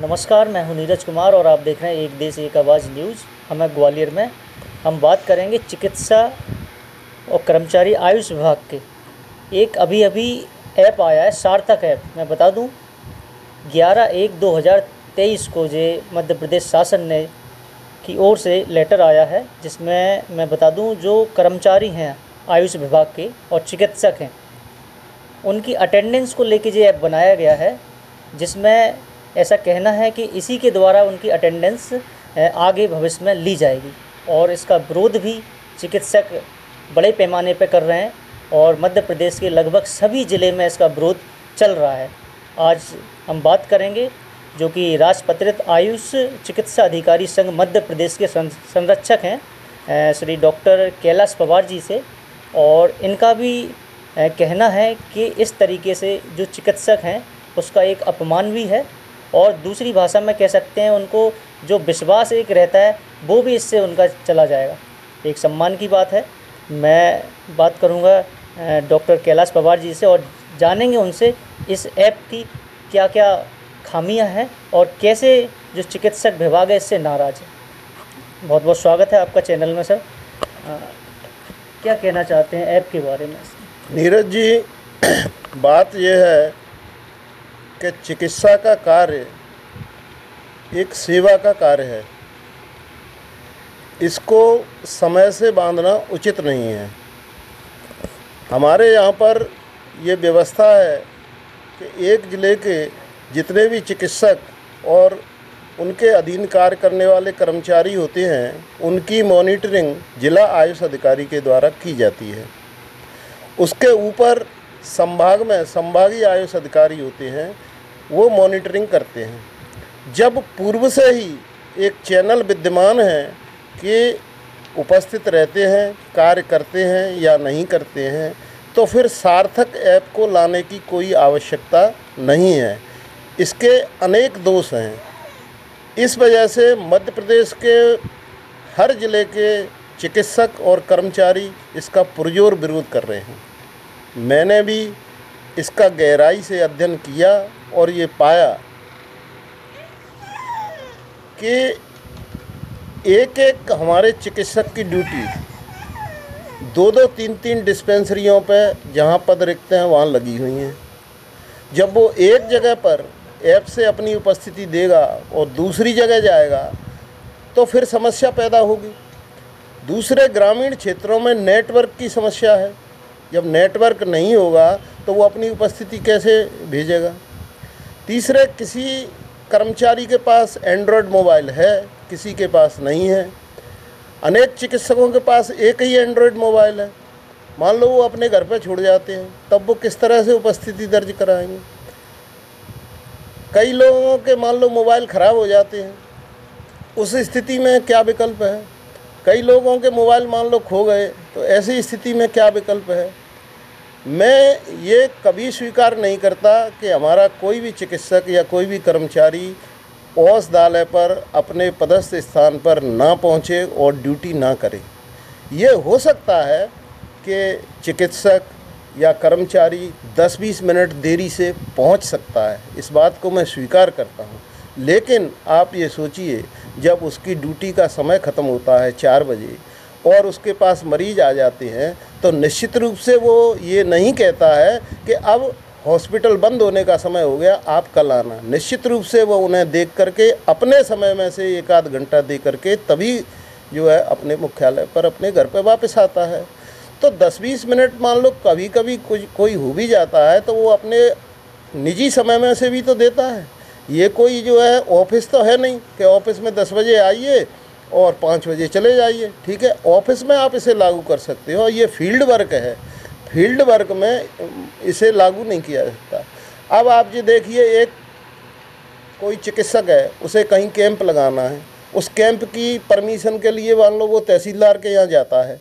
नमस्कार, मैं हूं नीरज कुमार और आप देख रहे हैं एक देश एक आवाज़ न्यूज़। हमें ग्वालियर में हम बात करेंगे चिकित्सा और कर्मचारी आयुष विभाग के एक अभी ऐप आया है, सार्थक ऐप। मैं बता दूं 11/1/2023 को जो मध्य प्रदेश शासन ने की ओर से लेटर आया है, जिसमें मैं बता दूं जो कर्मचारी हैं आयुष विभाग के और चिकित्सक हैं उनकी अटेंडेंस को लेके जो ऐप बनाया गया है, जिसमें ऐसा कहना है कि इसी के द्वारा उनकी अटेंडेंस आगे भविष्य में ली जाएगी। और इसका विरोध भी चिकित्सक बड़े पैमाने पर कर रहे हैं और मध्य प्रदेश के लगभग सभी ज़िले में इसका विरोध चल रहा है। आज हम बात करेंगे जो कि राजपत्रित आयुष चिकित्सा अधिकारी संघ मध्य प्रदेश के संरक्षक हैं श्री डॉक्टर कैलाश पवार जी से। और इनका भी कहना है कि इस तरीके से जो चिकित्सक हैं उसका एक अपमान भी है और दूसरी भाषा में कह सकते हैं उनको जो विश्वास एक रहता है वो भी इससे उनका चला जाएगा। एक सम्मान की बात है। मैं बात करूंगा डॉक्टर कैलाश पवार जी से और जानेंगे उनसे इस ऐप की क्या क्या खामियां हैं और कैसे जो चिकित्सक विभाग है इससे नाराज़ है। बहुत बहुत स्वागत है आपका चैनल में सर। क्या कहना चाहते हैं ऐप के बारे में? नीरज जी, बात यह है कि चिकित्सा का कार्य एक सेवा का कार्य है। इसको समय से बांधना उचित नहीं है। हमारे यहाँ पर ये व्यवस्था है कि एक ज़िले के जितने भी चिकित्सक और उनके अधीन कार्य करने वाले कर्मचारी होते हैं उनकी मॉनिटरिंग जिला आयुष अधिकारी के द्वारा की जाती है। उसके ऊपर संभाग में संभागीय आयुष अधिकारी होते हैं, वो मॉनिटरिंग करते हैं। जब पूर्व से ही एक चैनल विद्यमान है कि उपस्थित रहते हैं, कार्य करते हैं या नहीं करते हैं, तो फिर सार्थक ऐप को लाने की कोई आवश्यकता नहीं है। इसके अनेक दोष हैं। इस वजह से मध्य प्रदेश के हर ज़िले के चिकित्सक और कर्मचारी इसका पुरजोर विरोध कर रहे हैं। मैंने भी इसका गहराई से अध्ययन किया और ये पाया कि एक एक हमारे चिकित्सक की ड्यूटी 2-2, 3-3 डिस्पेंसरियों पे जहाँ पद रिक्त हैं वहाँ लगी हुई हैं। जब वो एक जगह पर ऐप से अपनी उपस्थिति देगा और दूसरी जगह जाएगा तो फिर समस्या पैदा होगी। दूसरे ग्रामीण क्षेत्रों में नेटवर्क की समस्या है। जब नेटवर्क नहीं होगा तो वो अपनी उपस्थिति कैसे भेजेगा। तीसरे, किसी कर्मचारी के पास एंड्रॉयड मोबाइल है, किसी के पास नहीं है। अनेक चिकित्सकों के पास एक ही एंड्रॉयड मोबाइल है। मान लो वो अपने घर पर छोड़ जाते हैं, तब वो किस तरह से उपस्थिति दर्ज कराएंगे। कई लोगों के मान लो मोबाइल ख़राब हो जाते हैं, उस स्थिति में क्या विकल्प है। कई लोगों के मोबाइल मान लो खो गए, तो ऐसी स्थिति में क्या विकल्प है। मैं ये कभी स्वीकार नहीं करता कि हमारा कोई भी चिकित्सक या कोई भी कर्मचारी औषधालय पर अपने पदस्थ स्थान पर ना पहुँचे और ड्यूटी ना करे। ये हो सकता है कि चिकित्सक या कर्मचारी 10-20 मिनट देरी से पहुंच सकता है, इस बात को मैं स्वीकार करता हूं। लेकिन आप ये सोचिए, जब उसकी ड्यूटी का समय ख़त्म होता है 4 बजे और उसके पास मरीज़ आ जाते हैं, तो निश्चित रूप से वो ये नहीं कहता है कि अब हॉस्पिटल बंद होने का समय हो गया, आप कल आना। निश्चित रूप से वो उन्हें देख करके अपने समय में से 1-आध घंटा दे करके तभी जो है अपने मुख्यालय पर अपने घर पर वापस आता है। तो 10-20 मिनट मान लो कभी कभी कोई हो भी जाता है तो वो अपने निजी समय में से भी तो देता है। ये कोई जो है ऑफिस तो है नहीं कि ऑफिस में 10 बजे आइए और 5 बजे चले जाइए। ठीक है, ऑफिस में आप इसे लागू कर सकते हो। ये फील्ड वर्क है, फील्ड वर्क में इसे लागू नहीं किया जा सकता। अब आप जी देखिए, एक कोई चिकित्सक है, उसे कहीं कैंप लगाना है, उस कैंप की परमिशन के लिए मान लो वो तहसीलदार के यहाँ जाता है,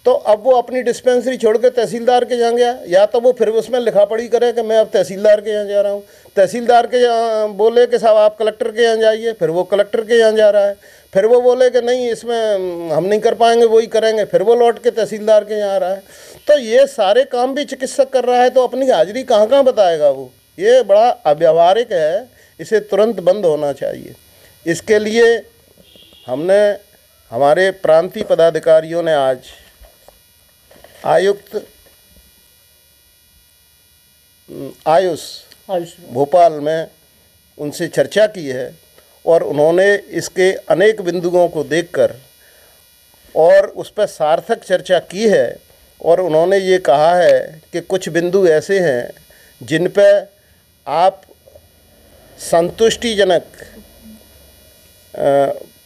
तो अब वो अपनी डिस्पेंसरी छोड़ के तहसीलदार के यहाँ गया, या तो वो फिर उसमें लिखा पढ़ी करे कि मैं अब तहसीलदार के यहाँ जा रहा हूँ। तहसीलदार के यहाँ बोले कि साहब आप कलेक्टर के यहाँ जाइए, फिर वो कलेक्टर के यहाँ जा रहा है। फिर वो बोले कि नहीं इसमें हम नहीं कर पाएंगे, वही करेंगे, फिर वो लौट के तहसीलदार के यहाँ आ रहा है। तो ये सारे काम भी चिकित्सक कर रहा है, तो अपनी हाजिरी कहाँ कहाँ बताएगा वो। ये बड़ा अव्यावहारिक है। इसे तुरंत बंद होना चाहिए। इसके लिए हमने हमारे प्रांतीय पदाधिकारियों ने आज आयुक्त आयुष भोपाल में उनसे चर्चा की है और उन्होंने इसके अनेक बिंदुओं को देखकर और उस पर सार्थक चर्चा की है और उन्होंने ये कहा है कि कुछ बिंदु ऐसे हैं जिन पर आप संतुष्टिजनक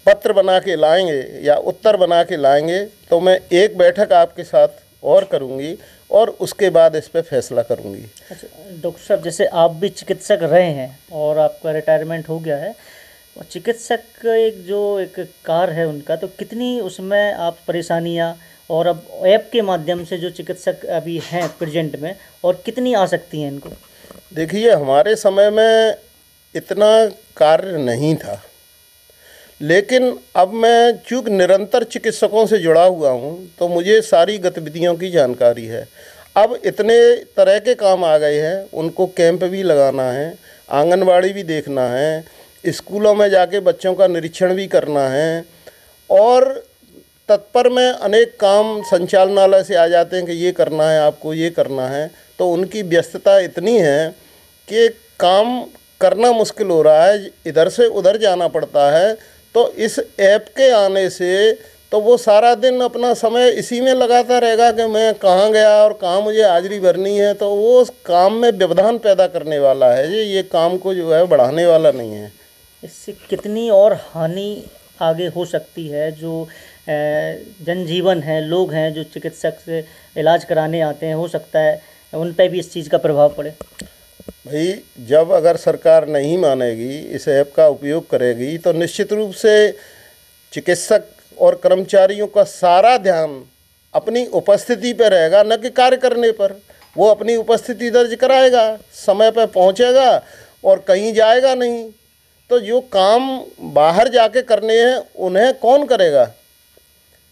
पत्र बना के लाएंगे या उत्तर बना के लाएंगे तो मैं एक बैठक आपके साथ और करूंगी और उसके बाद इस पर फैसला करूंगी। अच्छा डॉक्टर साहब, जैसे आप भी चिकित्सक रहे हैं और आपका रिटायरमेंट हो गया है, और चिकित्सक एक कार्य है उनका, तो कितनी उसमें आप परेशानियां और अब ऐप के माध्यम से जो चिकित्सक अभी हैं प्रेजेंट में, और कितनी आ सकती हैं इनको? देखिए, हमारे समय में इतना कार्य नहीं था, लेकिन अब मैं चूँकि निरंतर चिकित्सकों से जुड़ा हुआ हूँ तो मुझे सारी गतिविधियों की जानकारी है। अब इतने तरह के काम आ गए हैं, उनको कैंप भी लगाना है, आंगनबाड़ी भी देखना है, स्कूलों में जाके बच्चों का निरीक्षण भी करना है और तत्पर में अनेक काम संचालनालय से आ जाते हैं कि ये करना है, आपको ये करना है। तो उनकी व्यस्तता इतनी है कि काम करना मुश्किल हो रहा है, इधर से उधर जाना पड़ता है। तो इस ऐप के आने से तो वो सारा दिन अपना समय इसी में लगाता रहेगा कि मैं कहाँ गया और कहाँ मुझे हाजिरी भरनी है, तो वो उस काम में व्यवधान पैदा करने वाला है, ये काम को जो है बढ़ाने वाला नहीं है। इससे कितनी और हानि आगे हो सकती है? जो जनजीवन है, लोग हैं जो चिकित्सक से इलाज कराने आते हैं, हो सकता है उन पर भी इस चीज़ का प्रभाव पड़े। भाई, जब अगर सरकार नहीं मानेगी, इस ऐप का उपयोग करेगी, तो निश्चित रूप से चिकित्सक और कर्मचारियों का सारा ध्यान अपनी उपस्थिति पर रहेगा, न कि कार्य करने पर। वो अपनी उपस्थिति दर्ज कराएगा, समय पर पहुंचेगा और कहीं जाएगा नहीं। तो जो काम बाहर जाके करने हैं उन्हें कौन करेगा?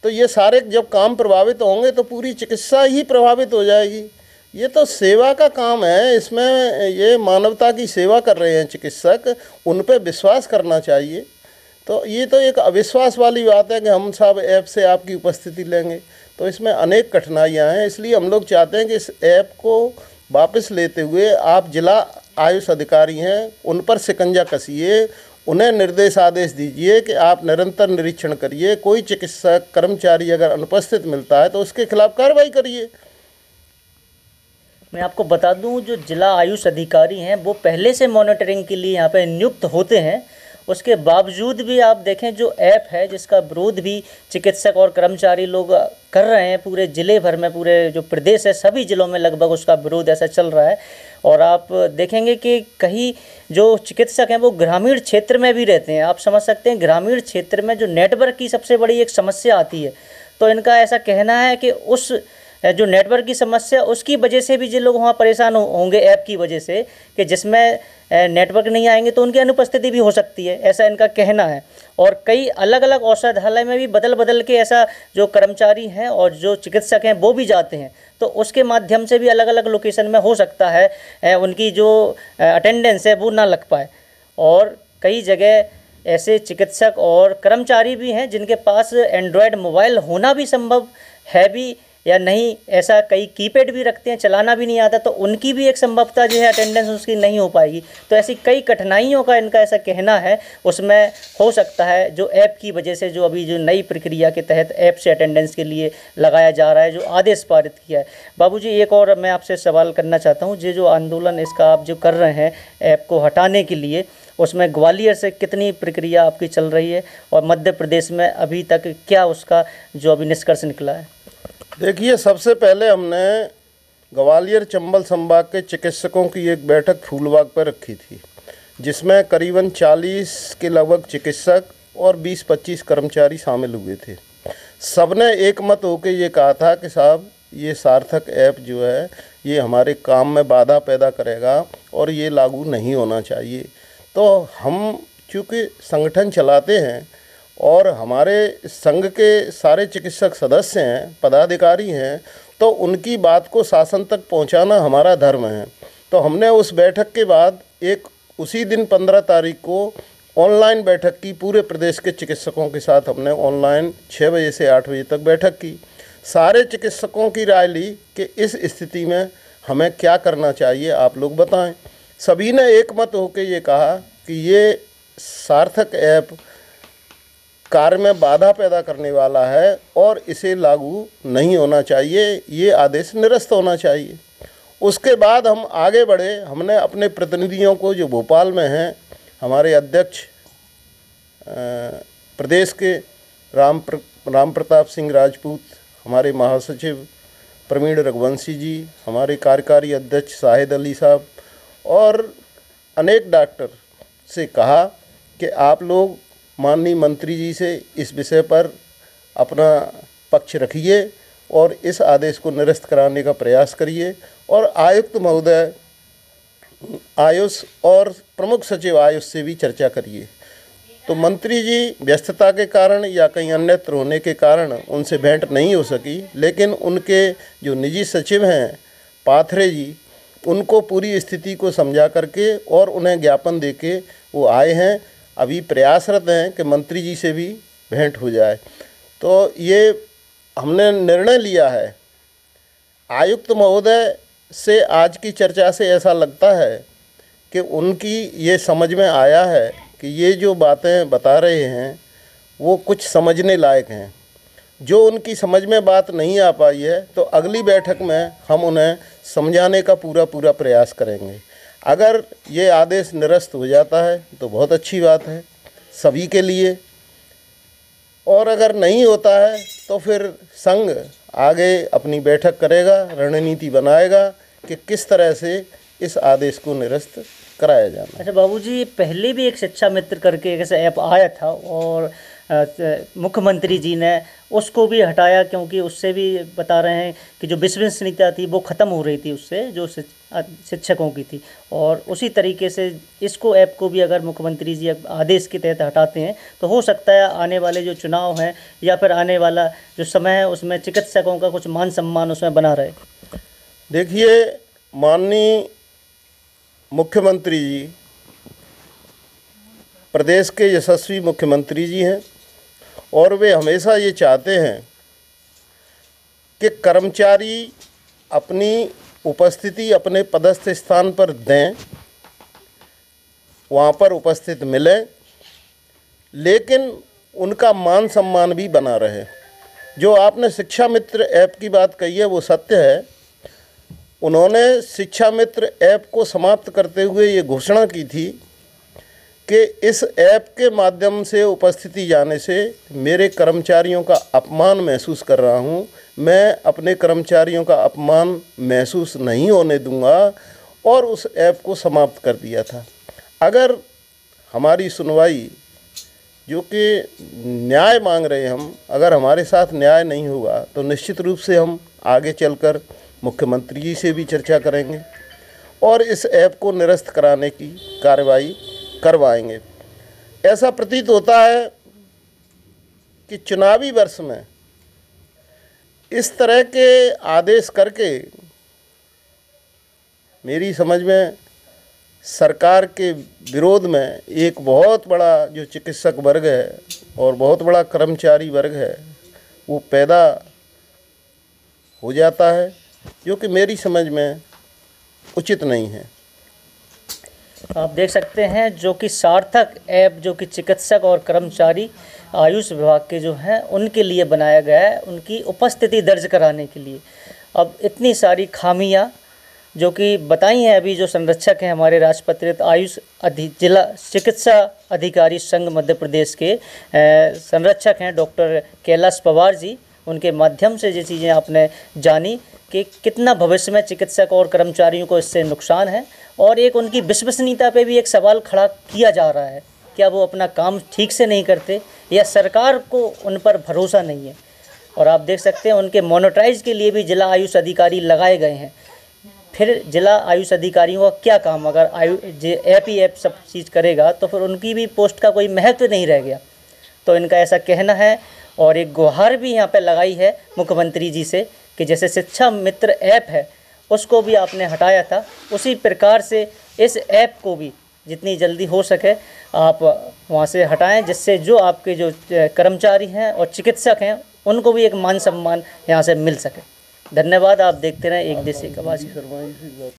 तो ये सारे जब काम प्रभावित होंगे तो पूरी चिकित्सा ही प्रभावित हो जाएगी। ये तो सेवा का काम है, इसमें ये मानवता की सेवा कर रहे हैं चिकित्सक, उन पे विश्वास करना चाहिए। तो ये तो एक अविश्वास वाली बात है कि हम सब ऐप से आपकी उपस्थिति लेंगे, तो इसमें अनेक कठिनाइयाँ हैं। इसलिए हम लोग चाहते हैं कि इस ऐप को वापस लेते हुए आप जिला आयुष अधिकारी हैं उन पर शिकंजा कसिए, उन्हें निर्देश आदेश दीजिए कि आप निरंतर निरीक्षण करिए, कोई चिकित्सक कर्मचारी अगर अनुपस्थित मिलता है तो उसके खिलाफ कार्रवाई करिए। मैं आपको बता दूं, जो जिला आयुष अधिकारी हैं वो पहले से मॉनिटरिंग के लिए यहाँ पे नियुक्त होते हैं। उसके बावजूद भी आप देखें, जो ऐप है जिसका विरोध भी चिकित्सक और कर्मचारी लोग कर रहे हैं, पूरे ज़िले भर में, पूरे जो प्रदेश है सभी ज़िलों में लगभग उसका विरोध ऐसा चल रहा है। और आप देखेंगे कि कहीं जो चिकित्सक हैं वो ग्रामीण क्षेत्र में भी रहते हैं। आप समझ सकते हैं, ग्रामीण क्षेत्र में जो नेटवर्क की सबसे बड़ी एक समस्या आती है, तो इनका ऐसा कहना है कि उस जो नेटवर्क की समस्या, उसकी वजह से भी जो लोग वहाँ परेशान होंगे ऐप की वजह से, कि जिसमें नेटवर्क नहीं आएंगे तो उनकी अनुपस्थिति भी हो सकती है, ऐसा इनका कहना है। और कई अलग अलग औषधालय में भी बदल बदल के ऐसा जो कर्मचारी हैं और जो चिकित्सक हैं वो भी जाते हैं, तो उसके माध्यम से भी अलग अलग लोकेशन में हो सकता है उनकी जो अटेंडेंस है वो ना लग पाए। और कई जगह ऐसे चिकित्सक और कर्मचारी भी हैं जिनके पास एंड्रॉयड मोबाइल होना भी संभव है भी या नहीं, ऐसा कई कीपैड भी रखते हैं, चलाना भी नहीं आता, तो उनकी भी एक संभवता जो है अटेंडेंस उसकी नहीं हो पाएगी। तो ऐसी कई कठिनाइयों का इनका ऐसा कहना है, उसमें हो सकता है जो ऐप की वजह से, जो अभी जो नई प्रक्रिया के तहत ऐप से अटेंडेंस के लिए लगाया जा रहा है, जो आदेश पारित किया है। बाबूजी, एक और मैं आपसे सवाल करना चाहता हूँ, ये जो आंदोलन इसका आप जो कर रहे हैं ऐप को हटाने के लिए, उसमें ग्वालियर से कितनी प्रक्रिया आपकी चल रही है और मध्य प्रदेश में अभी तक क्या उसका जो अभी निष्कर्ष निकला है? देखिए, सबसे पहले हमने ग्वालियर चंबल संभाग के चिकित्सकों की एक बैठक फूलबाग पर रखी थी, जिसमें करीबन 40 के लगभग चिकित्सक और 20-25 कर्मचारी शामिल हुए थे। सबने एक मत होकर ये कहा था कि साहब, ये सार्थक ऐप जो है ये हमारे काम में बाधा पैदा करेगा और ये लागू नहीं होना चाहिए। तो हम चूँकि संगठन चलाते हैं और हमारे संघ के सारे चिकित्सक सदस्य हैं, पदाधिकारी हैं, तो उनकी बात को शासन तक पहुंचाना हमारा धर्म है। तो हमने उस बैठक के बाद एक उसी दिन 15 तारीख को ऑनलाइन बैठक की, पूरे प्रदेश के चिकित्सकों के साथ हमने ऑनलाइन 6 बजे से 8 बजे तक बैठक की। सारे चिकित्सकों की राय ली कि इस स्थिति में हमें क्या करना चाहिए, आप लोग बताएं। सभी ने एक मत होकर ये कहा कि ये सार्थक ऐप कार्य में बाधा पैदा करने वाला है और इसे लागू नहीं होना चाहिए, ये आदेश निरस्त होना चाहिए। उसके बाद हम आगे बढ़े। हमने अपने प्रतिनिधियों को, जो भोपाल में हैं, हमारे अध्यक्ष प्रदेश के राम प्रताप सिंह राजपूत, हमारे महासचिव प्रवीण रघुवंशी जी, हमारे कार्यकारी अध्यक्ष शाहिद अली साहब और अनेक डॉक्टर से कहा कि आप लोग माननीय मंत्री जी से इस विषय पर अपना पक्ष रखिए और इस आदेश को निरस्त कराने का प्रयास करिए। और आयुक्त महोदय आयुष और प्रमुख सचिव आयुष से भी चर्चा करिए। तो मंत्री जी व्यस्तता के कारण या कहीं अन्यत्र होने के कारण उनसे भेंट नहीं हो सकी, लेकिन उनके जो निजी सचिव हैं पाथरे जी, उनको पूरी स्थिति को समझा करके और उन्हें ज्ञापन देके वो आए हैं। अभी प्रयासरत हैं कि मंत्री जी से भी भेंट हो जाए। तो ये हमने निर्णय लिया है। आयुक्त महोदय से आज की चर्चा से ऐसा लगता है कि उनकी ये समझ में आया है कि ये जो बातें बता रहे हैं वो कुछ समझने लायक हैं। जो उनकी समझ में बात नहीं आ पाई है तो अगली बैठक में हम उन्हें समझाने का पूरा प्रयास करेंगे। अगर ये आदेश निरस्त हो जाता है तो बहुत अच्छी बात है सभी के लिए, और अगर नहीं होता है तो फिर संघ आगे अपनी बैठक करेगा, रणनीति बनाएगा कि किस तरह से इस आदेश को निरस्त कराया जाना। अच्छा बाबूजी, पहले भी एक शिक्षा मित्र करके एक ऐसा ऐप आया था और मुख्यमंत्री जी ने उसको भी हटाया, क्योंकि उससे भी बता रहे हैं कि जो विश्वसनीयता थी वो ख़त्म हो रही थी उससे, जो शिक्षकों की थी। और उसी तरीके से इसको ऐप को भी अगर मुख्यमंत्री जी आदेश के तहत हटाते हैं तो हो सकता है आने वाले जो चुनाव हैं या फिर आने वाला जो समय है उसमें चिकित्सकों का कुछ मान सम्मान उसमें बना रहे। देखिए, माननीय मुख्यमंत्री जी प्रदेश के यशस्वी मुख्यमंत्री जी हैं और वे हमेशा ये चाहते हैं कि कर्मचारी अपनी उपस्थिति अपने पदस्थ स्थान पर दें, वहाँ पर उपस्थित मिलें, लेकिन उनका मान सम्मान भी बना रहे। जो आपने शिक्षा मित्र ऐप की बात कही है वो सत्य है। उन्होंने शिक्षा मित्र ऐप को समाप्त करते हुए ये घोषणा की थी कि इस ऐप के माध्यम से उपस्थिति जाने से मेरे कर्मचारियों का अपमान महसूस कर रहा हूँ, मैं अपने कर्मचारियों का अपमान महसूस नहीं होने दूंगा, और उस ऐप को समाप्त कर दिया था। अगर हमारी सुनवाई, जो कि न्याय मांग रहे हम, अगर हमारे साथ न्याय नहीं होगा तो निश्चित रूप से हम आगे चलकर मुख्यमंत्री जी से भी चर्चा करेंगे और इस ऐप को निरस्त कराने की कार्रवाई करवाएंगे। ऐसा प्रतीत होता है कि चुनावी वर्ष में इस तरह के आदेश करके मेरी समझ में सरकार के विरोध में एक बहुत बड़ा जो चिकित्सक वर्ग है और बहुत बड़ा कर्मचारी वर्ग है वो पैदा हो जाता है, जो कि मेरी समझ में उचित नहीं है। आप देख सकते हैं जो कि सार्थक ऐप जो कि चिकित्सक और कर्मचारी आयुष विभाग के जो हैं उनके लिए बनाया गया है, उनकी उपस्थिति दर्ज कराने के लिए। अब इतनी सारी खामियां जो कि बताई हैं अभी जो संरक्षक हैं हमारे राजपत्रित आयुष जिला चिकित्सा अधिकारी संघ मध्य प्रदेश के संरक्षक हैं डॉक्टर कैलाश पवार जी, उनके माध्यम से ये चीज़ें आपने जानी कि कितना भविष्य में चिकित्सक और कर्मचारियों को इससे नुकसान है, और एक उनकी विश्वसनीयता पे भी एक सवाल खड़ा किया जा रहा है, क्या वो अपना काम ठीक से नहीं करते या सरकार को उन पर भरोसा नहीं है। और आप देख सकते हैं उनके मोनेटाइज के लिए भी जिला आयुष अधिकारी लगाए गए हैं। फिर जिला आयुष अधिकारियों का क्या काम, अगर ऐप ही ऐप सब चीज़ करेगा तो फिर उनकी भी पोस्ट का कोई महत्व नहीं रह गया। तो इनका ऐसा कहना है और एक गुहार भी यहाँ पे लगाई है मुख्यमंत्री जी से कि जैसे शिक्षा मित्र ऐप है उसको भी आपने हटाया था, उसी प्रकार से इस ऐप को भी जितनी जल्दी हो सके आप वहाँ से हटाएं, जिससे जो आपके जो कर्मचारी हैं और चिकित्सक हैं उनको भी एक मान सम्मान यहाँ से मिल सके। धन्यवाद। आप देखते रहें एक देश एक आवाज़।